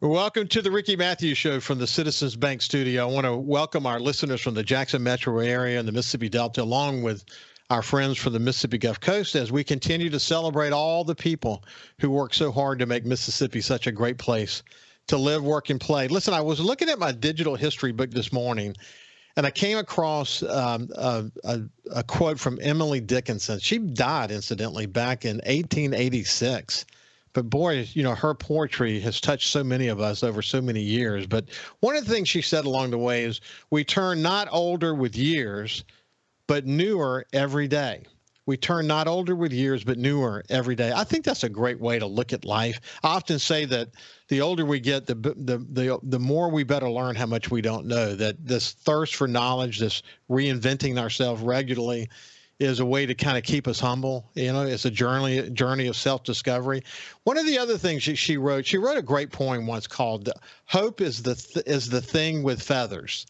Welcome to the Ricky Matthews Show from the Citizens Bank Studio. I want to welcome our listeners from the Jackson metro area and the Mississippi Delta, along with our friends from the Mississippi Gulf Coast, as we continue to celebrate all the people who work so hard to make Mississippi such a great place to live, work, and play. Listen, I was looking at my digital history book this morning, and I came across a quote from Emily Dickinson. She died, incidentally, back in 1886. But boy, her poetry has touched so many of us over so many years. But one of the things she said along the way is, we turn not older with years, but newer every day. We turn not older with years, but newer every day. I think that's a great way to look at life. I often say that the older we get, the more we better learn how much we don't know, that this thirst for knowledge, this reinventing ourselves regularly, is a way to kind of keep us humble. It's a journey of self-discovery. One of the other things she wrote a great poem once called "Hope is the thing with feathers,"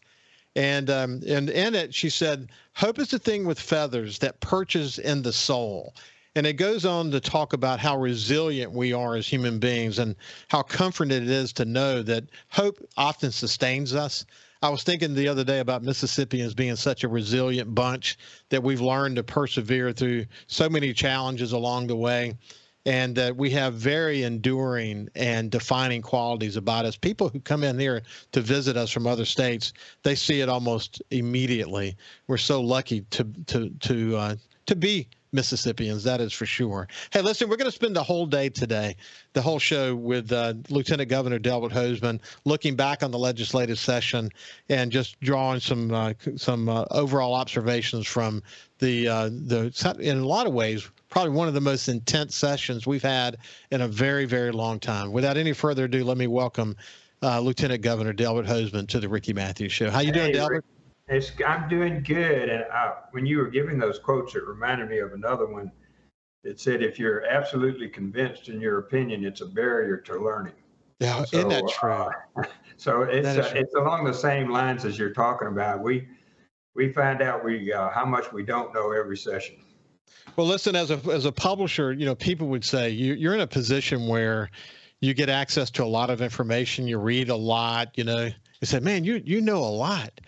and in it she said, "Hope is the thing with feathers that perches in the soul." And it goes on to talk about how resilient we are as human beings and how comforting it is to know that hope often sustains us. I was thinking the other day about Mississippians being such a resilient bunch that we've learned to persevere through so many challenges along the way, and that we have very enduring and defining qualities about us. People who come in here to visit us from other states, they see it almost immediately. We're so lucky to be Mississippians, that is for sure. Hey, listen, we're going to spend the whole day today, the whole show, with Lieutenant Governor Delbert Hosemann, looking back on the legislative session and just drawing some overall observations from the in a lot of ways, probably one of the most intense sessions we've had in a very, very long time. Without any further ado, let me welcome Lieutenant Governor Delbert Hosemann to the Ricky Matthews Show. How you doing, Delbert? I'm doing good. And when you were giving those quotes, it reminded me of another one that said, if you're absolutely convinced in your opinion, it's a barrier to learning. Yeah, isn't that true? So it's along the same lines as you're talking about. We find out how much we don't know every session. Well, listen, as a publisher, people would say you're in a position where you get access to a lot of information. You read a lot. You say, man, you know a lot.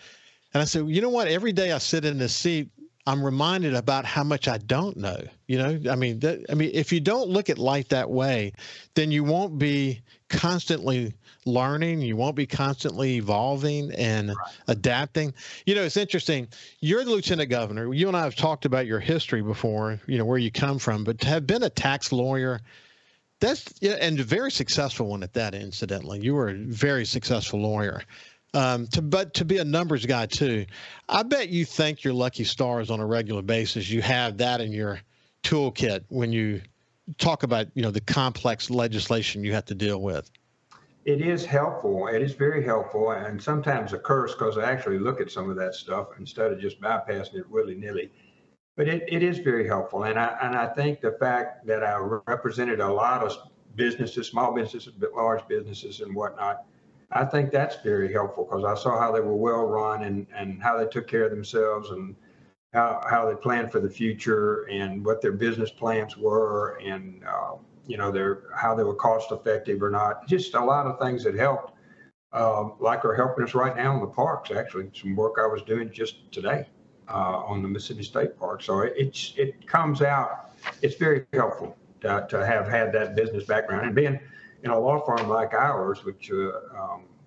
And I said, you know what? Every day I sit in this seat, I'm reminded about how much I don't know. If you don't look at life that way, then you won't be constantly learning. You won't be constantly evolving and adapting. It's interesting. You're the lieutenant governor. You and I have talked about your history before, where you come from, but to have been a tax lawyer, and a very successful one at that, incidentally. You were a very successful lawyer. But to be a numbers guy too, I bet you thank your lucky stars on a regular basis. You have that in your toolkit when you talk about, the complex legislation you have to deal with. It is helpful. It is very helpful, and sometimes a curse, because I actually look at some of that stuff instead of just bypassing it willy-nilly. But it is very helpful, and I think the fact that I represented a lot of businesses, small businesses, large businesses, and whatnot, I think that's very helpful, because I saw how they were well run and how they took care of themselves, and how they planned for the future, and what their business plans were, and how they were cost effective or not. Just a lot of things that helped, like are helping us right now in the parks. Actually, some work I was doing just today on the Mississippi State Park. So it comes out. It's very helpful to have had that business background, and being in a law firm like ours, which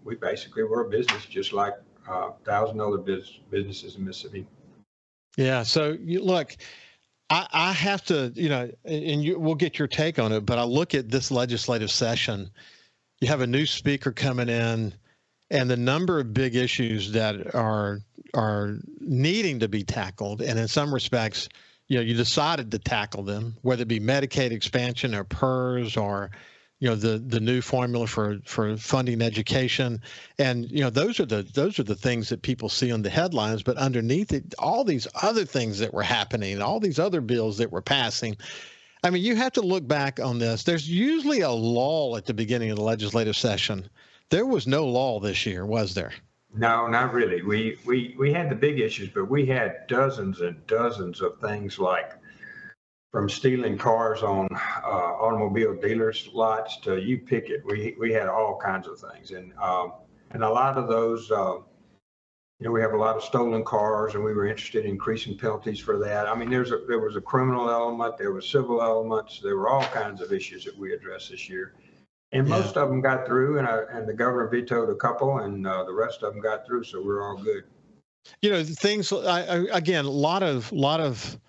we basically were a business just like 1,000 other businesses in Mississippi. Yeah. So look, I have to, and we'll get your take on it, but I look at this legislative session. You have a new speaker coming in, and the number of big issues that are needing to be tackled, and in some respects, you decided to tackle them, whether it be Medicaid expansion or PERS or the new formula for funding education, and those are the things that people see on the headlines. But underneath it, all these other things that were happening, all these other bills that were passing. I mean, you have to look back on this. There's usually a lull at the beginning of the legislative session. There was no lull this year, was there? No, not really. We had the big issues, but we had dozens and dozens of things like from stealing cars on automobile dealers' lots to you pick it. We had all kinds of things, and a lot of those. We have a lot of stolen cars, and we were interested in increasing penalties for that. I mean, there was a criminal element, there were civil elements, there were all kinds of issues that we addressed this year, and most of them got through. And the governor vetoed a couple, and the rest of them got through, so we're all good. Things. Again, a lot of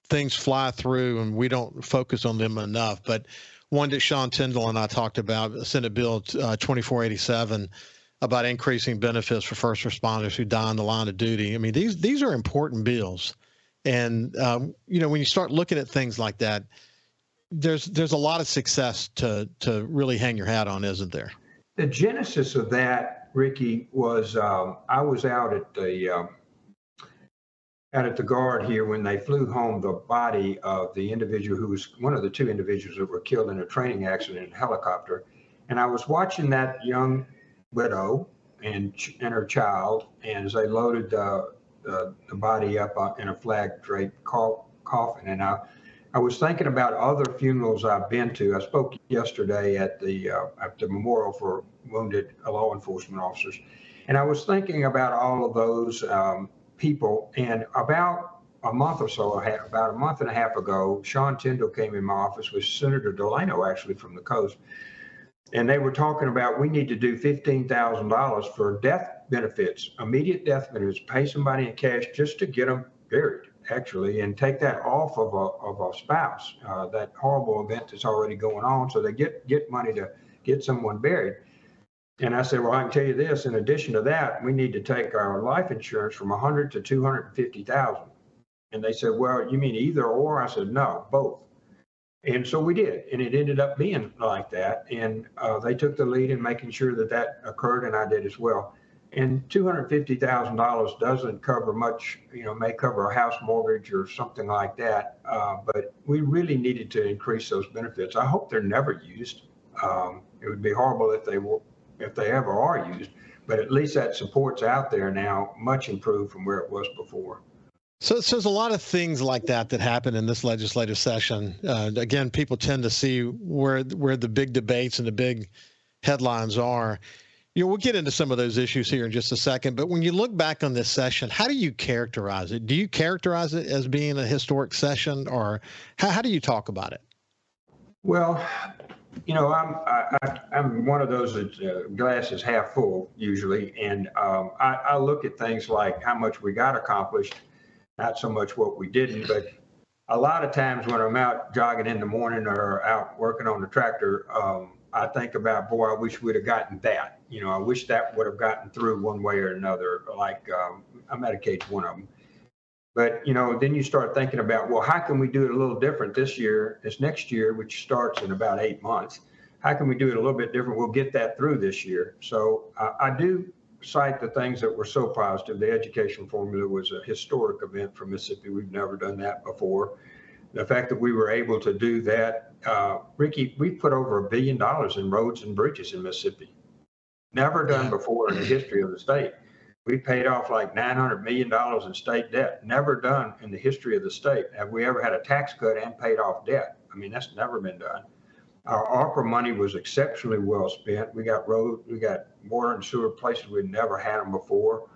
things fly through, and we don't focus on them enough. But one that Sean Tyndall and I talked about, Senate Bill 2487. About increasing benefits for first responders who die in the line of duty. I mean, these are important bills, and when you start looking at things like that, there's a lot of success to really hang your hat on, isn't there? The genesis of that, Ricky, was I was out at the Guard here when they flew home the body of the individual who was one of the two individuals that were killed in a training accident in a helicopter, and I was watching that young widow and her child, and as they loaded the body up in a flag draped coffin, and I was thinking about other funerals I've been to. I spoke yesterday at the memorial for wounded law enforcement officers, and I was thinking about all of those people. And about a month and a half ago, Sean Tyndall came in my office with Senator Delano, actually from the coast. And they were talking about we need to do $15,000 for death benefits, immediate death benefits, pay somebody in cash just to get them buried, actually, and take that off of a spouse, that horrible event that's already going on, so they get money to get someone buried. And I said, well, I can tell you this, in addition to that, we need to take our life insurance from $100,000 to $250,000. And they said, well, you mean either or? I said, no, both. And so we did, and it ended up being like that. And they took the lead in making sure that occurred, and I did as well. And $250,000 doesn't cover much, may cover a house mortgage or something like that. But we really needed to increase those benefits. I hope they're never used. It would be horrible if they ever are used. But at least that support's out there now, much improved from where it was before. So there's a lot of things like that happen in this legislative session. Again, people tend to see where the big debates and the big headlines are. We'll get into some of those issues here in just a second. But when you look back on this session, how do you characterize it? Do you characterize it as being a historic session, or how do you talk about it? Well, I'm one of those that glass is half full usually, and I look at things like how much we got accomplished. Not so much what we didn't, but a lot of times when I'm out jogging in the morning or out working on the tractor, I think about, boy, I wish we'd have gotten that. I wish that would have gotten through one way or another, like Medicaid's one of them. But, then you start thinking about, well, how can we do it a little different this next year, which starts in about 8 months? How can we do it a little bit different? We'll get that through this year. So I do cite the things that were so positive. The education formula was a historic event for Mississippi. We've never done that before. The fact that we were able to do that, Ricky, we put over $1 billion in roads and bridges in Mississippi. Never done before in the history of the state. We paid off like $900 million in state debt. Never done in the history of the state. Have we ever had a tax cut and paid off debt? I mean, that's never been done. Our ARPA money was exceptionally well spent. We got water and sewer places we'd never had them before.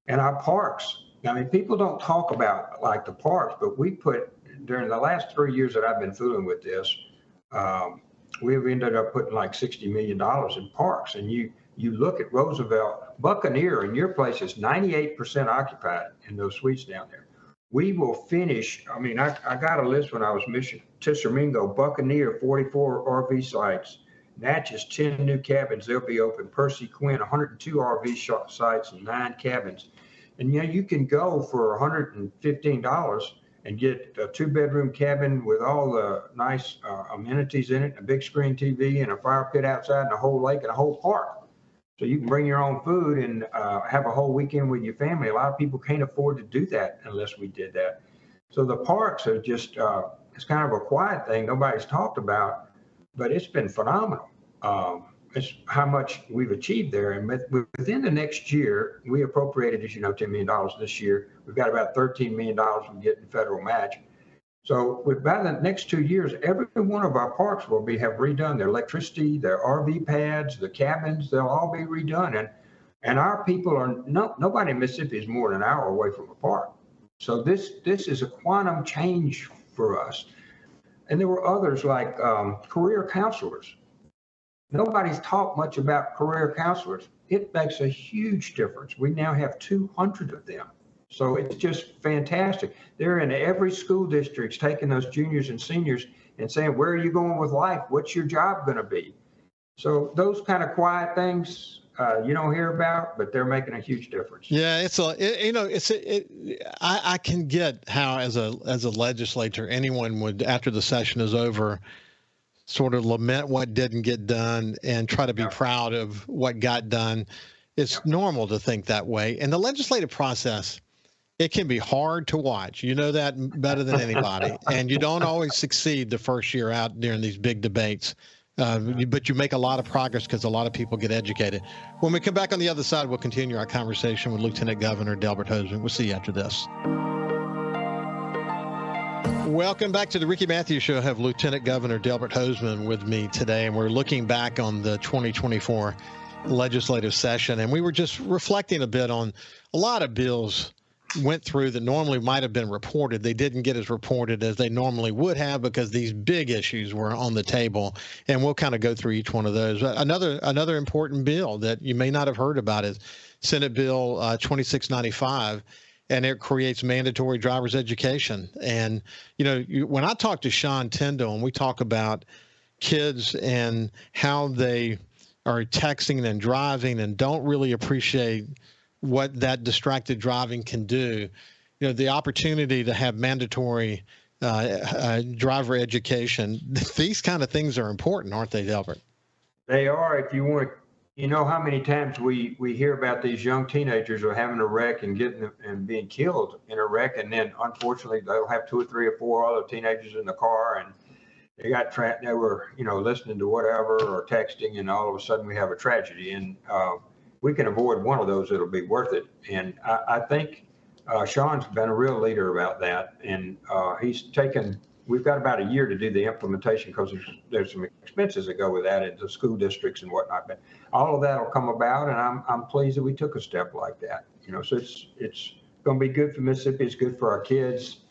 And our parks. I mean, people don't talk about like the parks, but we put, during the last 3 years that I've been fooling with this, we've ended up putting like $60 million in parks. And you look at Roosevelt, Buccaneer in your place is 98% occupied in those suites down there. We will finish. I mean, I got a list when I was mission. Tishomingo, Buccaneer, 44 RV sites. Natchez, 10 new cabins. They'll be open. Percy Quinn, 102 RV sites and 9 cabins. And you can go for $115 and get a 2-bedroom cabin with all the nice amenities in it, a big screen TV and a fire pit outside and a whole lake and a whole park. So you can bring your own food and have a whole weekend with your family. A lot of people can't afford to do that unless we did that. So the parks are just, it's kind of a quiet thing nobody's talked about, but it's been phenomenal. It's how much we've achieved there. And within the next year, we appropriated, as you know, $10 million this year. We've got about $13 million we get in federal match. So by the next 2 years, every one of our parks will have redone their electricity, their RV pads, the cabins. They'll all be redone, and our people are nobody in Mississippi is more than an hour away from a park. So this is a quantum change for us. And there were others like career counselors. Nobody's taught much about career counselors. It makes a huge difference. We now have 200 of them. So it's just fantastic. They're in every school district taking those juniors and seniors and saying, where are you going with life? What's your job going to be? So those kind of quiet things you don't hear about, but they're making a huge difference. Yeah, I can get how as a legislator, anyone would, after the session is over, sort of lament what didn't get done and try to be proud of what got done. It's normal to think that way. And the legislative process, it can be hard to watch. You know that better than anybody. And you don't always succeed the first year out during these big debates. But you make a lot of progress because a lot of people get educated. When we come back on the other side, we'll continue our conversation with Lieutenant Governor Delbert Hosemann. We'll see you after this. Welcome back to the Ricky Matthews Show. I have Lieutenant Governor Delbert Hosemann with me today, and we're looking back on the 2024 legislative session. And we were just reflecting a bit on a lot of bills went through that normally might have been reported. They didn't get as reported as they normally would have because these big issues were on the table. And we'll kind of go through each one of those. Another important bill that you may not have heard about is Senate Bill 2695. And it creates mandatory driver's education. And, when I talk to Sean Tyndall and we talk about kids and how they are texting and driving and don't really appreciate what that distracted driving can do, the opportunity to have mandatory driver education, these kind of things are important, aren't they, Delbert? They are. If you want to, how many times we hear about these young teenagers are having a wreck and being killed in a wreck, and then unfortunately they'll have 2 or 3 or 4 other teenagers in the car, and they got trapped. They were listening to whatever or texting, and all of a sudden we have a tragedy. And we can avoid one of those, it'll be worth it. And I think Sean's been a real leader about that. And we've got about a year to do the implementation because there's some expenses that go with that into school districts and whatnot. But all of that will come about, and I'm pleased that we took a step like that. So it's going to be good for Mississippi. It's good for our kids.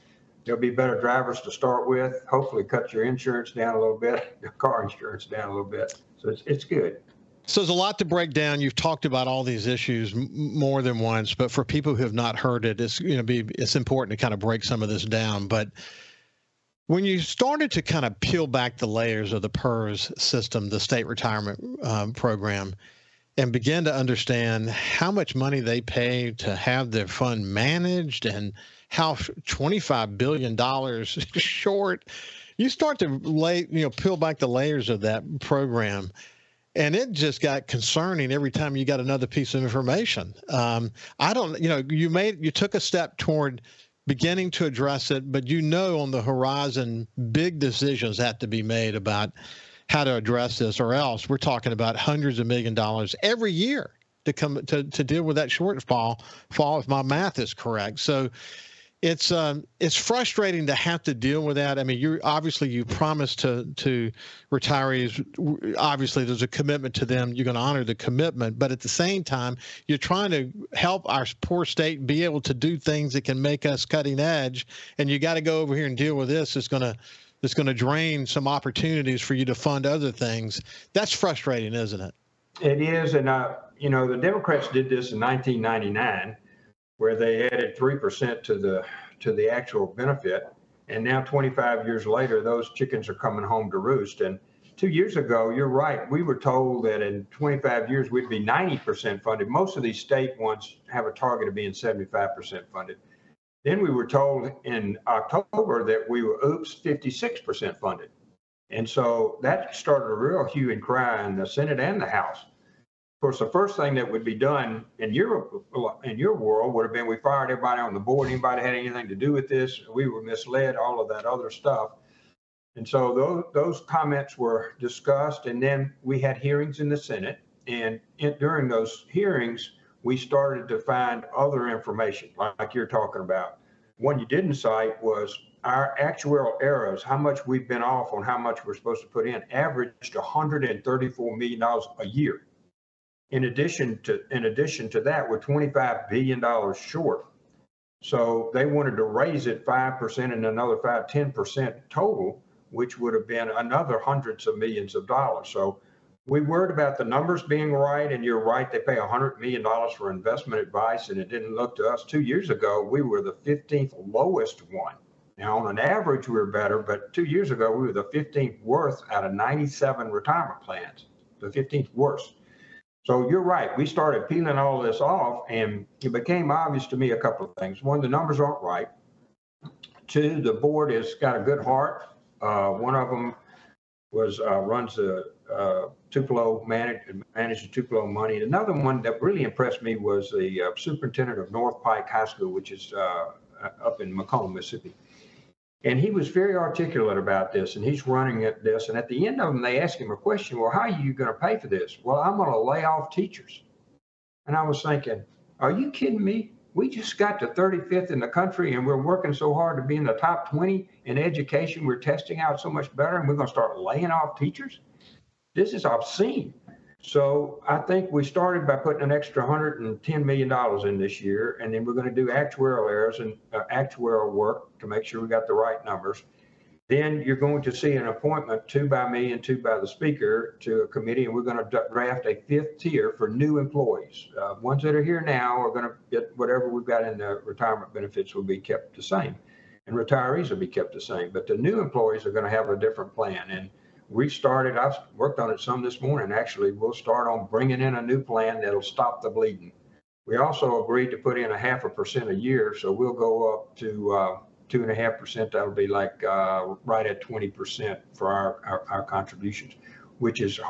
There'll be better drivers to start with. Hopefully cut your insurance down a little bit, your car insurance down a little bit. So it's good. So there's a lot to break down. You've talked about all these issues more than once, but for people who have not heard it, it's important to kind of break some of this down. But when you started to kind of peel back the layers of the PERS system, the state retirement program, and begin to understand how much money they pay to have their fund managed and how $25 billion short, you start to peel back the layers of that program. And it just got concerning every time you got another piece of information. You took a step toward beginning to address it, but on the horizon, big decisions have to be made about how to address this, or else we're talking about hundreds of $millions every year to come to deal with that shortfall, if my math is correct. So it's frustrating to have to deal with that. I mean, you promised to retirees. Obviously, there's a commitment to them. You're going to honor the commitment, but at the same time, you're trying to help our poor state be able to do things that can make us cutting edge. And you got to go over here and deal with this. It's going to drain some opportunities for you to fund other things. That's frustrating, isn't it? It is, and the Democrats did this in 1999. Where they added 3% to the actual benefit, and now 25 years later, those chickens are coming home to roost. And 2 years ago, you're right, we were told that in 25 years we'd be 90% funded. Most of these state ones have a target of being 75% funded. Then we were told in October that we were 56% funded, and so that started a real hue and cry in the Senate and the House. Of course, the first thing that would be done in your world would have been we fired everybody on the board. Anybody had anything to do with this? We were misled, all of that other stuff. And so those comments were discussed, and then we had hearings in the Senate. And during those hearings, we started to find other information like you're talking about. One you didn't cite was our actuarial errors, how much we've been off on how much we're supposed to put in, averaged $134 million a year. In addition to that, we're $25 billion short. So they wanted to raise it 5% and another 10% total, which would have been another hundreds of millions of dollars. So we worried about the numbers being right, and you're right, they pay $100 million for investment advice, and it didn't look to us. 2 years ago, we were the 15th lowest one. Now, on an average, we were better, but 2 years ago, we were the 15th worst out of 97 retirement plans, the 15th worst. So you're right. We started peeling all this off, and it became obvious to me a couple of things. One, the numbers aren't right. Two, the board has got a good heart. One of them runs the Tupelo, manages Tupelo money. Another one that really impressed me was the superintendent of North Pike High School, which is up in Macomb, Mississippi. And he was very articulate about this, and he's running at this. And at the end of them, they asked him a question. Well, how are you going to pay for this? Well, I'm going to lay off teachers. And I was thinking, are you kidding me? We just got to 35th in the country, and we're working so hard to be in the top 20 in education. We're testing out so much better, and we're going to start laying off teachers? This is obscene. So I think we started by putting an extra $110 million in this year, and then we're going to do actuarial errors and actuarial work to make sure we got the right numbers. Then you're going to see an appointment, 2 by me and 2 by the speaker, to a committee, and we're going to draft a 5th tier for new employees. Ones that are here now are going to get whatever we've got in the retirement benefits will be kept the same, and retirees will be kept the same. But the new employees are going to have a different plan. And I've worked on it some this morning. Actually, we'll start on bringing in a new plan that'll stop the bleeding. We also agreed to put in 0.5% a year, so we'll go up to 2.5%. That'll be like right at 20% for our contributions, which is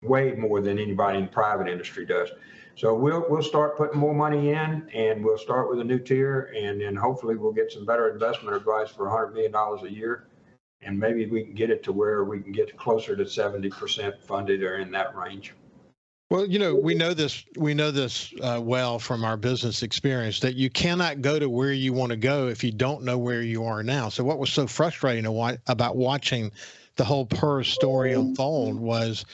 way more than anybody in the private industry does. So we'll start putting more money in, and we'll start with a new tier, and then hopefully we'll get some better investment advice for $100 million a year. And maybe we can get it to where we can get closer to 70% funded or in that range. Well, we know this well from our business experience, that you cannot go to where you want to go if you don't know where you are now. So what was so frustrating about watching the whole PERS story unfold was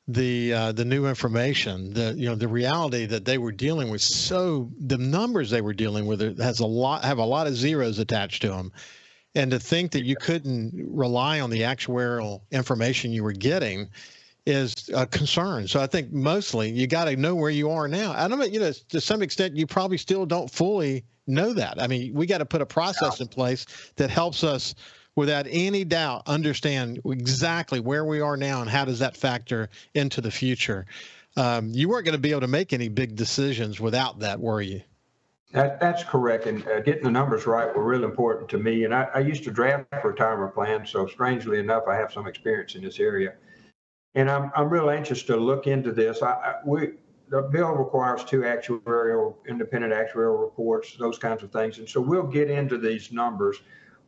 the new information, the reality that they were dealing with. So the numbers they were dealing with have a lot of zeros attached to them. And to think that you couldn't rely on the actuarial information you were getting is a concern. So I think mostly you got to know where you are now. I don't know, to some extent, you probably still don't fully know that. I mean, we got to put a process in place that helps us, without any doubt, understand exactly where we are now and how does that factor into the future. You weren't going to be able to make any big decisions without that, were you? That's correct. And getting the numbers right were real important to me. And I used to draft retirement plans. So strangely enough, I have some experience in this area. And I'm real anxious to look into this. The bill requires 2 independent actuarial reports, those kinds of things. And so we'll get into these numbers.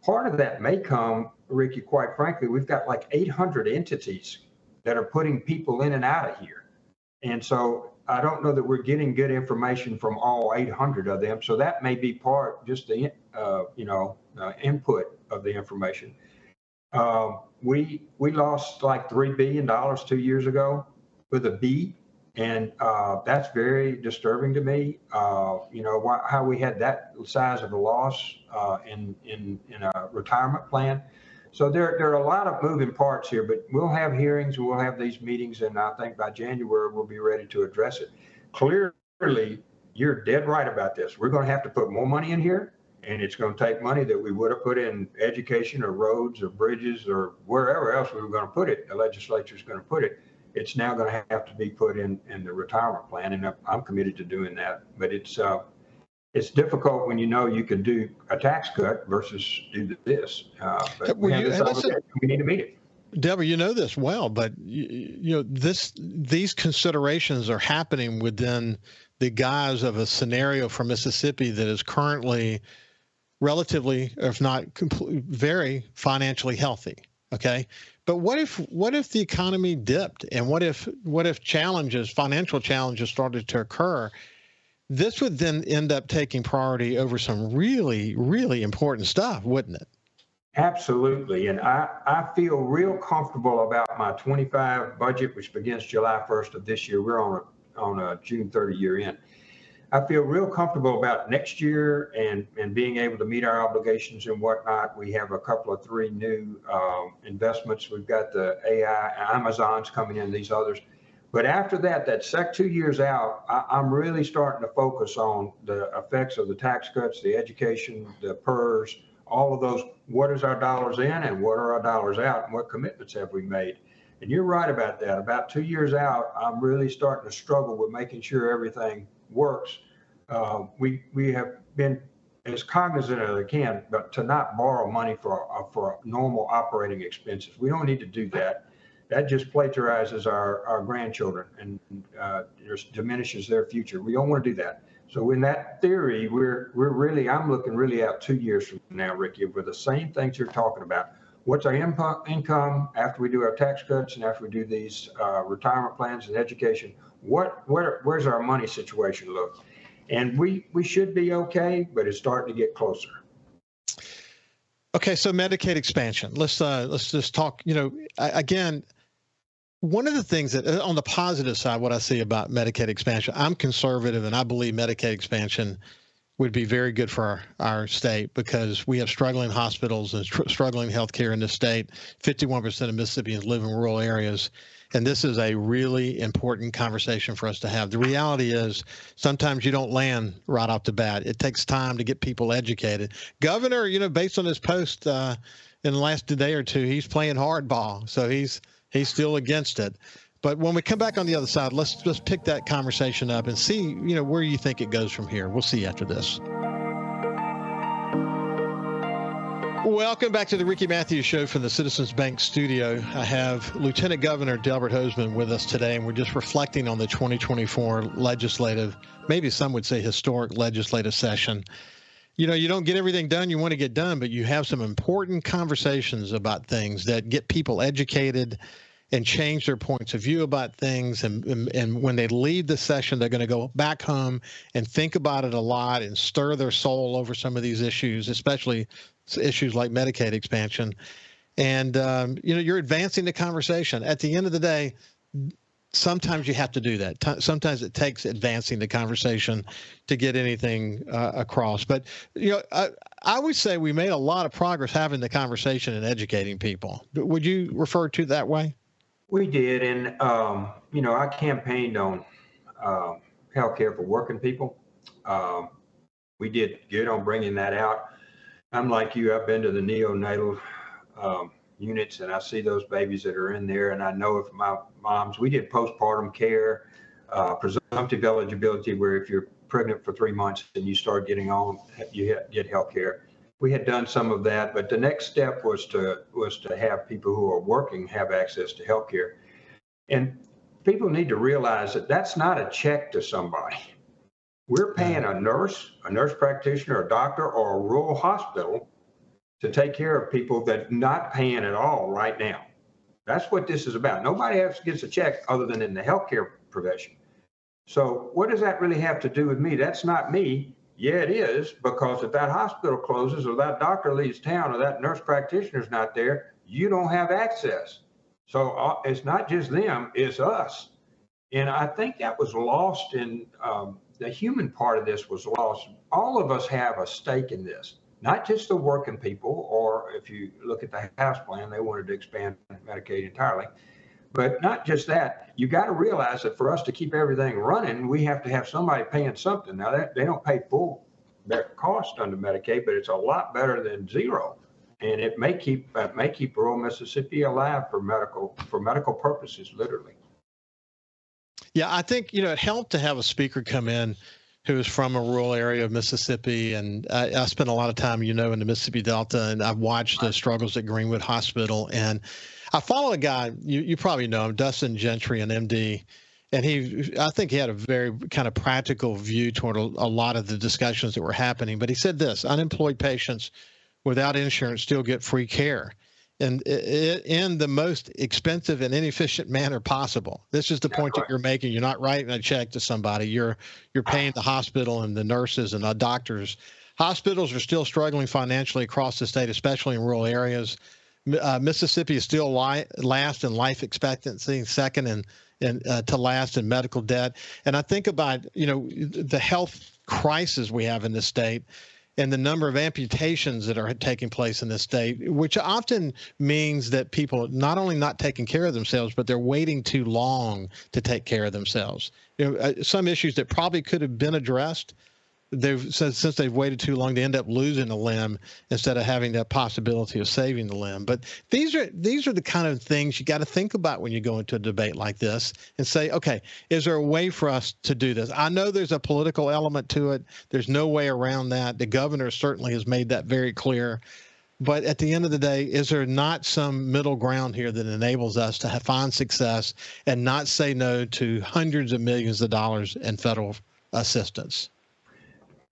Part of that may come, Ricky, quite frankly, we've got like 800 entities that are putting people in and out of here. And so I don't know that we're getting good information from all 800 of them. So that may be just the input of the information. We lost like $3 billion 2 years ago with a B, and that's very disturbing to me. How we had that size of a loss in a retirement plan. So there are a lot of moving parts here, but we'll have hearings, we'll have these meetings, and I think by January we'll be ready to address it. Clearly, you're dead right about this. We're going to have to put more money in here, and it's going to take money that we would have put in education or roads or bridges or wherever else we were going to put it. The legislature is going to put it. It's now going to have to be put in the retirement plan, and I'm committed to doing that. But it's difficult when you can do a tax cut versus do this. But we need to meet it. Delbert, you know this well, but these considerations are happening within the guise of a scenario for Mississippi that is currently relatively, if not very financially healthy. Okay, but what if the economy dipped, and what if financial challenges started to occur? This would then end up taking priority over some really, really important stuff, wouldn't it? Absolutely. And I feel real comfortable about my 25 budget, which begins July 1st of this year. We're on a June 30 year end. I feel real comfortable about next year and being able to meet our obligations and whatnot. We have a couple of three new investments. We've got the AI, Amazon's coming in, these others. But after that 2 years out, I'm really starting to focus on the effects of the tax cuts, the education, the PERS, all of those. What is our dollars in and what are our dollars out, and what commitments have we made? And you're right about that. About 2 years out, I'm really starting to struggle with making sure everything works. We have been as cognizant as I can, but to not borrow money for normal operating expenses. We don't need to do that. That just plagiarizes our grandchildren and just diminishes their future. We don't want to do that. So in that theory, I'm looking really out 2 years from now, Ricky, with the same things you're talking about. What's our income after we do our tax cuts and after we do these retirement plans and education? Where's our money situation look? And we should be okay, but it's starting to get closer. Okay, so Medicaid expansion. Let's just talk. Again, one of the things that on the positive side, what I see about Medicaid expansion, I'm conservative and I believe Medicaid expansion would be very good for our state because we have struggling hospitals and struggling healthcare in the state. 51% of Mississippians live in rural areas. And this is a really important conversation for us to have. The reality is sometimes you don't land right off the bat. It takes time to get people educated. Governor, based on his post in the last day or two, he's playing hardball. So he's still against it. But when we come back on the other side, let's just pick that conversation up and see, where you think it goes from here. We'll see you after this. Welcome back to the Ricky Matthews Show from the Citizens Bank studio. I have Lieutenant Governor Delbert Hosemann with us today, and we're just reflecting on the 2024 legislative, maybe some would say historic legislative session. You don't get everything done you want to get done, but you have some important conversations about things that get people educated and change their points of view about things. And when they leave the session, they're going to go back home and think about it a lot and stir their soul over some of these issues, especially issues like Medicaid expansion. And, you're advancing the conversation. At the end of the day, sometimes you have to do that. Sometimes it takes advancing the conversation to get anything across. But, I would say we made a lot of progress having the conversation and educating people. Would you refer to it that way? We did. And, I campaigned on healthcare for working people. We did good on bringing that out. I'm like you, I've been to the neonatal units and I see those babies that are in there. And I know if my moms, we did postpartum care, presumptive eligibility, where if you're pregnant for 3 months and you start getting on, you get health care. We had done some of that, but the next step was to have people who are working have access to health care. And people need to realize that that's not a check to somebody. We're paying a nurse practitioner, a doctor, or a rural hospital to take care of people that not paying at all right now. That's what this is about. Nobody else gets a check other than in the healthcare profession. So what does that really have to do with me? That's not me. Yeah, it is, because if that hospital closes or that doctor leaves town or that nurse practitioner's not there, you don't have access. So it's not just them, it's us. And I think that was lost in the human part of this was lost. All of us have a stake in this, not just the working people, or if you look at the House plan, they wanted to expand Medicaid entirely. But not just that, you got to realize that for us to keep everything running, we have to have somebody paying something. Now, they don't pay full their cost under Medicaid, but it's a lot better than zero. And it may keep rural Mississippi alive for medical purposes, literally. Yeah, I think, it helped to have a speaker come in who is from a rural area of Mississippi. And I spent a lot of time, in the Mississippi Delta, and I've watched the struggles at Greenwood Hospital. And I follow a guy, you probably know him, Dustin Gentry, an MD. And I think he had a very kind of practical view toward a lot of the discussions that were happening. But he said this: unemployed patients without insurance still get free care, and in the most expensive and inefficient manner possible. This is the point that you're making. You're not writing a check to somebody. You're paying the hospital and the nurses and the doctors Hospitals are still struggling financially across the state, especially in rural areas. Mississippi is still last in life expectancy, second to last in medical debt. And I think about, the health crisis we have in this state and the number of amputations that are taking place in this state, which often means that people not only not taking care of themselves, but they're waiting too long to take care of themselves. Some issues that probably could have been addressed, since they've waited too long, they end up losing a limb instead of having that possibility of saving the limb. But these are the kind of things you got to think about when you go into a debate like this and say, okay, is there a way for us to do this? I know there's a political element to it. There's no way around that. The governor certainly has made that very clear. But at the end of the day, is there not some middle ground here that enables us to find success and not say no to hundreds of millions of dollars in federal assistance?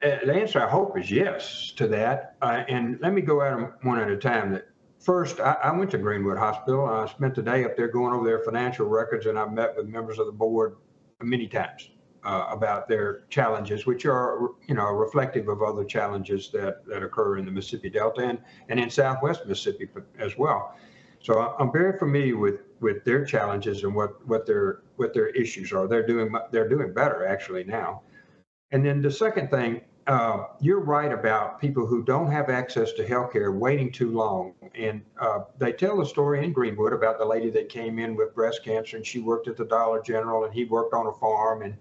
The answer, I hope, is yes to that. And let me go at them one at a time. First, I went to Greenwood Hospital. I spent the day up there going over their financial records, and I met with members of the board many times about their challenges, which are, reflective of other challenges that occur in the Mississippi Delta and in Southwest Mississippi as well. So I'm very familiar with their challenges and what their issues are. They're doing better actually now. And then the second thing, you're right about people who don't have access to health care waiting too long. And they tell a story in Greenwood about the lady that came in with breast cancer, and she worked at the Dollar General and he worked on a farm, and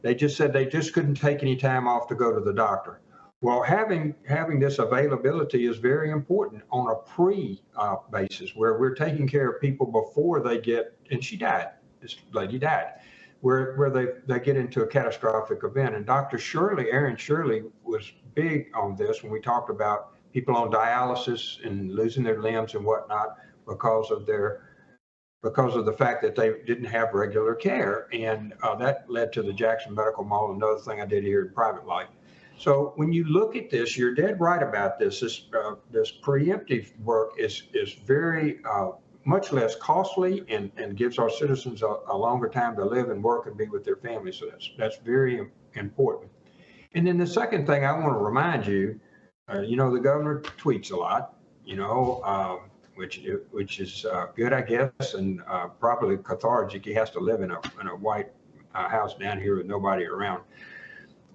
they just said they just couldn't take any time off to go to the doctor. Well, having this availability is very important on a pre-basis where we're taking care of people before they get, and she died, this lady died, where they get into a catastrophic event. And Aaron Shirley was big on this when we talked about people on dialysis and losing their limbs and whatnot because of the fact that they didn't have regular care. And that led to the Jackson Medical Mall, another thing I did here in private life. So when you look at this, you're dead right about this. This preemptive work is very much less costly and gives our citizens a longer time to live and work and be with their families. So that's very important. And then the second thing I want to remind you, the governor tweets a lot, which is good, I guess, and probably cathartic. He has to live in a white house down here with nobody around.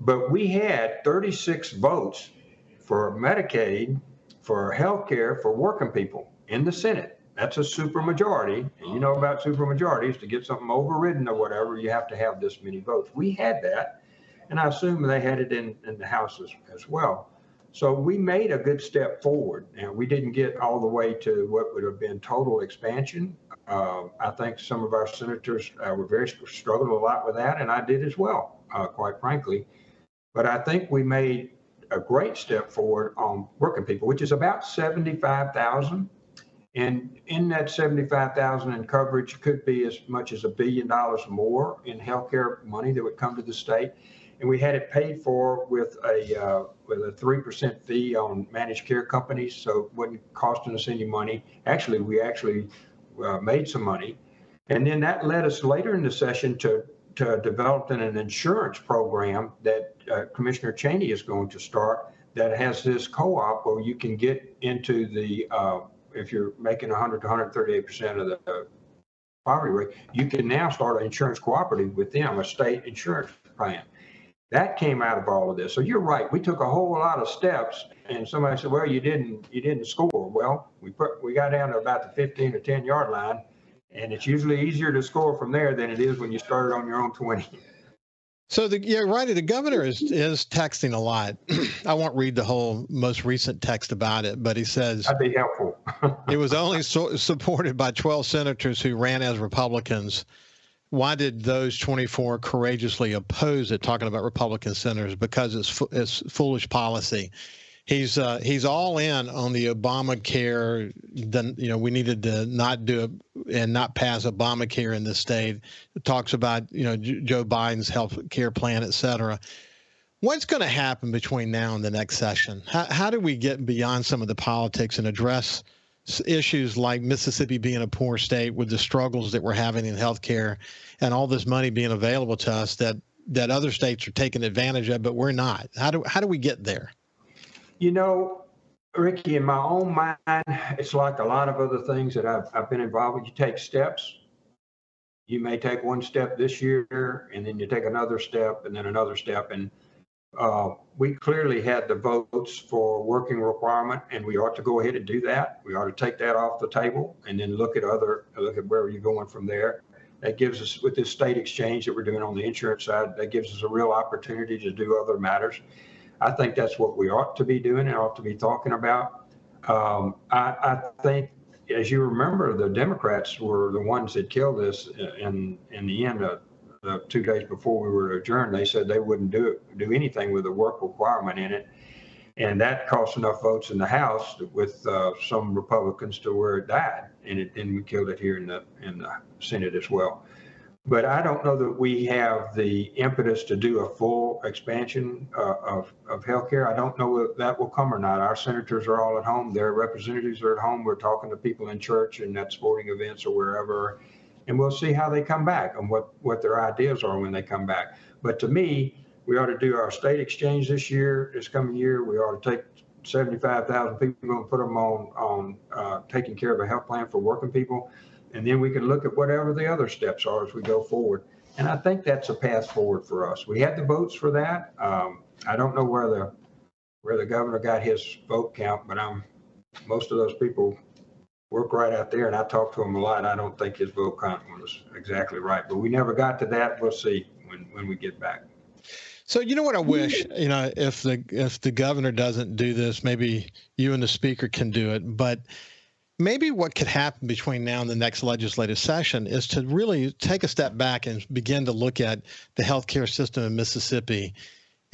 But we had 36 votes for Medicaid, for health care, for working people in the Senate. That's a supermajority, and you know about supermajorities. To get something overridden or whatever, you have to have this many votes. We had that, and I assume they had it in the House as well. So we made a good step forward, and we didn't get all the way to what would have been total expansion. I think some of our senators struggled a lot with that, and I did as well, quite frankly. But I think we made a great step forward on working people, which is about 75,000. And in that 75,000 in coverage could be as much as $1 billion more in healthcare money that would come to the state. And we had it paid for with a 3% fee on managed care companies, so it wasn't costing us any money. Actually, we made some money. And then that led us later in the session to develop an insurance program that Commissioner Cheney is going to start that has this co-op where you can get into the if you're making 100 to 138% of the poverty rate, you can now start an insurance cooperative with them, a state insurance plan. That came out of all of this. So you're right. We took a whole lot of steps, and somebody said, "Well, you didn't score." Well, we got down to about the 15 or 10 yard line, and it's usually easier to score from there than it is when you started on your own 20. So you're right. The governor is texting a lot. I won't read the whole most recent text about it, but he says that'd be helpful. It was only supported by 12 senators who ran as Republicans. Why did those 24 courageously oppose it? Talking about Republican senators, because it's foolish policy. He's all in on the Obamacare. We needed to not do it and not pass Obamacare in this state. It talks about Joe Biden's health care plan, et cetera. What's going to happen between now and the next session? How do we get beyond some of the politics and address issues like Mississippi being a poor state with the struggles that we're having in health care and all this money being available to us that other states are taking advantage of, but we're not? How do we get there? You know, Ricky, in my own mind, it's like a lot of other things that I've been involved with. You take steps. You may take one step this year, and then you take another step, and then another step. And we clearly had the votes for working requirement, and we ought to go ahead and do that. We ought to take that off the table, and then look at where you're going from there. That gives us, with this state exchange that we're doing on the insurance side, that gives us a real opportunity to do other matters. I think that's what we ought to be doing and ought to be talking about. I think, as you remember, the Democrats were the ones that killed this in the end. The 2 days before we were adjourned, they said they wouldn't do anything with a work requirement in it, and that cost enough votes in the House with some Republicans to where it died, and then we killed it here in the Senate as well. But I don't know that we have the impetus to do a full expansion of healthcare. I don't know if that will come or not. Our senators are all at home. Their representatives are at home. We're talking to people in church and at sporting events or wherever, and we'll see how they come back and what their ideas are when they come back. But to me, we ought to do our state exchange this coming year. We ought to take 75,000 people and put them on taking care of a health plan for working people. And then we can look at whatever the other steps are as we go forward. And I think that's a path forward for us. We had the votes for that. I don't know where the governor got his vote count, but most of those people work right out there, and I talked to him a lot. I don't think his vote count was exactly right, but we never got to that. We'll see when we get back. So you know what I wish, if the governor doesn't do this, maybe you and the speaker can do it, but maybe what could happen between now and the next legislative session is to really take a step back and begin to look at the healthcare system in Mississippi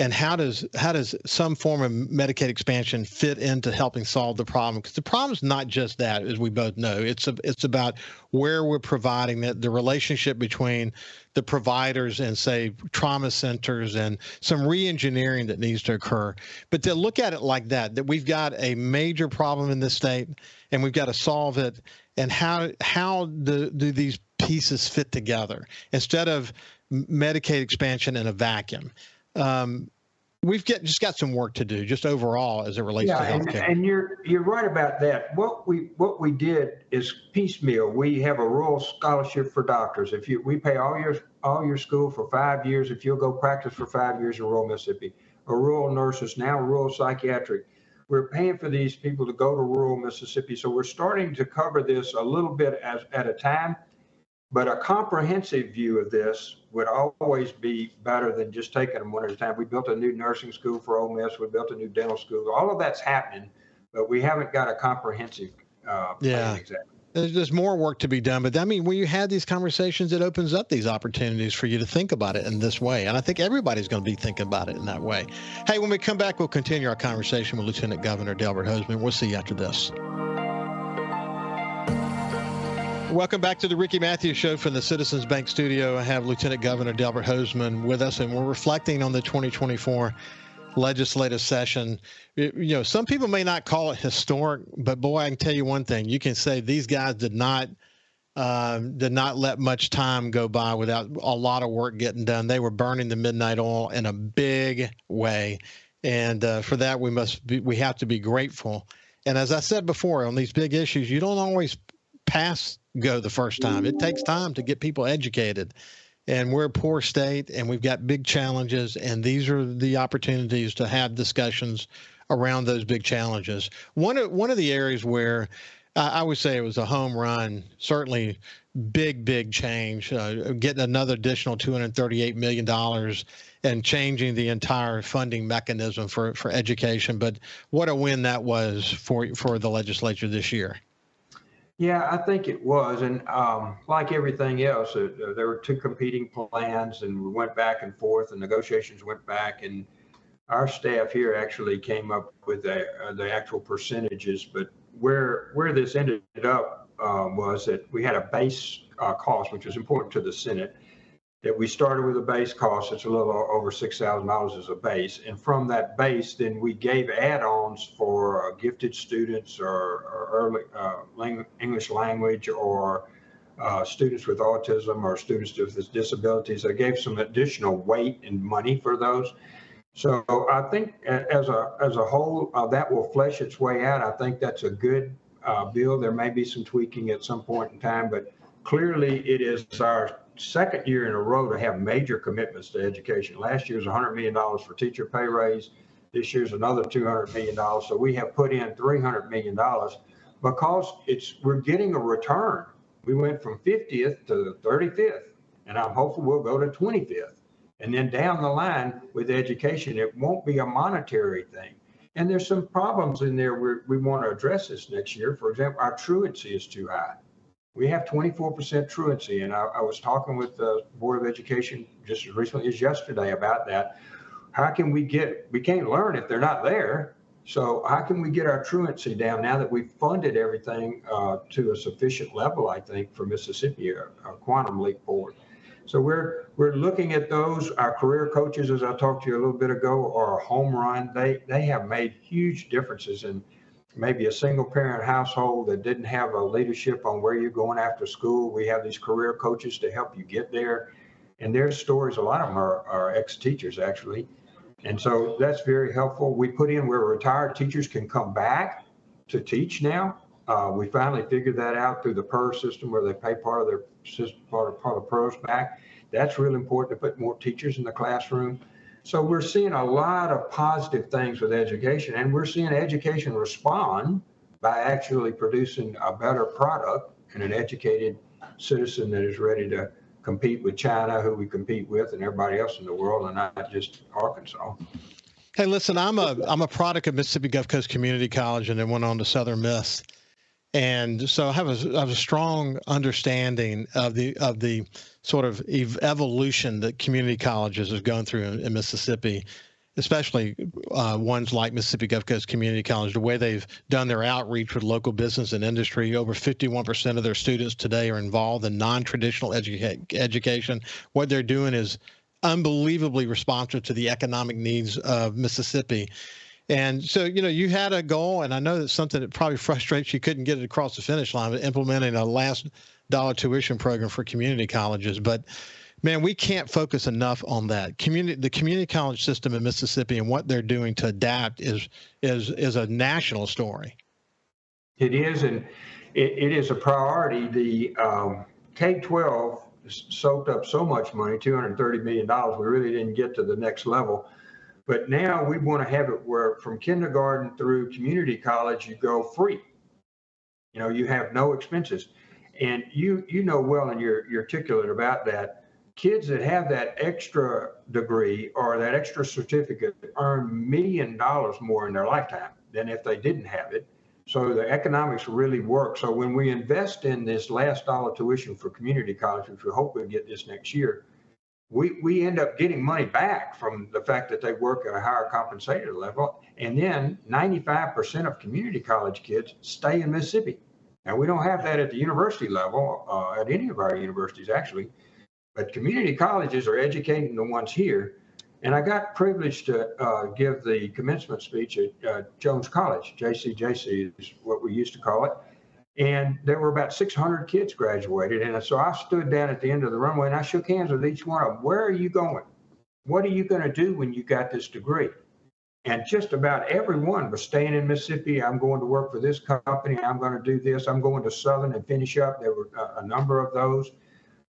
and how does some form of Medicaid expansion fit into helping solve the problem? Because the problem is not just that, as we both know. It's about where we're providing the relationship between the providers and, say, trauma centers, and some re-engineering that needs to occur. But to look at it like that we've got a major problem in this state and we've got to solve it, and how do these pieces fit together instead of Medicaid expansion in a vacuum. We've just got some work to do, just overall as it relates to healthcare. And you're right about that. What we did is piecemeal. We have a rural scholarship for doctors. We pay all your school for 5 years if you'll go practice for 5 years in rural Mississippi. Or rural nurses, now rural psychiatric. We're paying for these people to go to rural Mississippi. So we're starting to cover this a little bit at a time. But a comprehensive view of this would always be better than just taking them one at a time. We built a new nursing school for Ole Miss. We built a new dental school. All of that's happening, but we haven't got a comprehensive plan exactly. There's more work to be done, but I mean, when you have these conversations, it opens up these opportunities for you to think about it in this way. And I think everybody's going to be thinking about it in that way. Hey, when we come back, we'll continue our conversation with Lieutenant Governor Delbert Hosemann. We'll see you after this. Welcome back to the Ricky Matthews Show from the Citizens Bank Studio. I have Lieutenant Governor Delbert Hosemann with us, and we're reflecting on the 2024 legislative session. Some people may not call it historic, but boy, I can tell you one thing. You can say these guys did not let much time go by without a lot of work getting done. They were burning the midnight oil in a big way, and for that we have to be grateful. And as I said before, on these big issues, you don't always go the first time. It takes time to get people educated. And we're a poor state, and we've got big challenges, and these are the opportunities to have discussions around those big challenges. One of the areas where I would say it was a home run, certainly big change, getting another additional $238 million and changing the entire funding mechanism for education. But what a win that was for the legislature this year. Yeah, I think it was. And like everything else, there were two competing plans, and we went back and forth, and negotiations went back. And our staff here actually came up with the actual percentages. But where this ended up was that we had a base cost, which was important to the Senate, that we started with a base cost. It's a little over $6,000 as a base. And from that base, then we gave add-ons for gifted students or early English language, or students with autism, or students with disabilities. I gave some additional weight and money for those. So I think as a whole, that will flesh its way out. I think that's a good bill. There may be some tweaking at some point in time, but clearly it is our second year in a row to have major commitments to education. Last year was $100 million for teacher pay raise. This year's another $200 million. So we have put in $300 million because we're getting a return. We went from 50th to 35th, and I'm hopeful we'll go to 25th. And then down the line with education, it won't be a monetary thing. And there's some problems in there we want to address this next year. For example, our truancy is too high. We have 24% truancy. And I was talking with the Board of Education just as recently as yesterday about that. How can we can't learn if they're not there. So how can we get our truancy down now that we've funded everything to a sufficient level, I think, for Mississippi, a quantum leap forward. So we're looking at those. Our career coaches, as I talked to you a little bit ago, are a home run. They have made huge differences in maybe a single parent household that didn't have a leadership on where you're going after school. We have these career coaches to help you get there. And their stories, a lot of them are ex-teachers actually. And so that's very helpful. We put in where retired teachers can come back to teach now. We finally figured that out through the PERS system where they pay part of their system, part of the PERS back. That's really important to put more teachers in the classroom. So we're seeing a lot of positive things with education, and we're seeing education respond by actually producing a better product and an educated citizen that is ready to compete with China, who we compete with, and everybody else in the world, and not just Arkansas. Hey, listen, I'm a product of Mississippi Gulf Coast Community College, and then went on to Southern Miss. And so I have a strong understanding of the sort of evolution that community colleges have gone through in Mississippi, especially ones like Mississippi Gulf Coast Community College, the way they've done their outreach with local business and industry. Over 51% of their students today are involved in non-traditional education. What they're doing is unbelievably responsive to the economic needs of Mississippi. And so, you had a goal, and I know that's something that probably frustrates you, couldn't get it across the finish line, but implementing a last dollar tuition program for community colleges. But man, we can't focus enough on that. The community college system in Mississippi and what they're doing to adapt is a national story. It is, and it is a priority. The K-12 soaked up so much money, $230 million. We really didn't get to the next level. But now we want to have it where from kindergarten through community college, you go free. You have no expenses. And you know well, and you're articulate about that, kids that have that extra degree or that extra certificate earn $1 million more in their lifetime than if they didn't have it. So the economics really work. So when we invest in this last dollar tuition for community college, which we hope we'll get this next year, we end up getting money back from the fact that they work at a higher compensated level. And then 95% of community college kids stay in Mississippi. Now, we don't have that at the university level, at any of our universities, actually. But community colleges are educating the ones here. And I got privileged to give the commencement speech at Jones College. JCJC is what we used to call it. And there were about 600 kids graduated. And so I stood down at the end of the runway and I shook hands with each one of them. Where are you going? What are you going to do when you got this degree? And just about everyone was staying in Mississippi. I'm going to work for this company. I'm going to do this. I'm going to Southern and finish up. There were a number of those.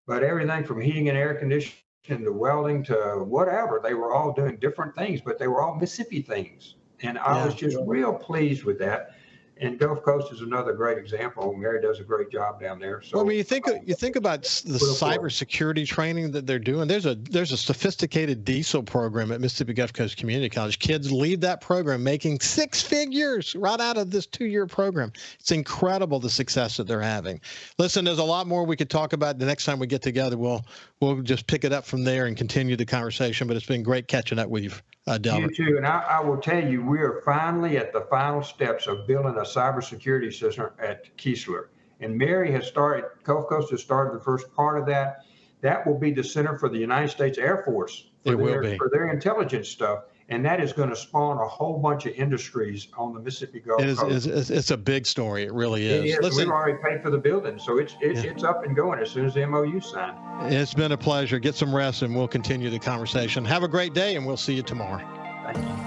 But everything from heating and air conditioning to welding to whatever, they were all doing different things, but they were all Mississippi things. And I was just real pleased with that. And Gulf Coast is another great example. Mary does a great job down there. So, well, when you think about the cybersecurity training that they're doing, there's a sophisticated diesel program at Mississippi Gulf Coast Community College. Kids leave that program making six figures right out of this 2-year program. It's incredible the success that they're having. Listen, there's a lot more we could talk about. The next time we get together, we'll just pick it up from there and continue the conversation. But it's been great catching up with you. Delbert. You too, and I will tell you, we are finally at the final steps of building a cybersecurity system at Keesler. And Mary has started, Gulf Coast has started the first part of that. That will be the center for the United States Air Force for their intelligence stuff. And that is going to spawn a whole bunch of industries on the Mississippi Gulf Coast. It's a big story. It really is. It is. Listen, we've already paid for the building, so it's up and going as soon as the MOU signed. It's been a pleasure. Get some rest, and we'll continue the conversation. Have a great day, and we'll see you tomorrow. Thank you.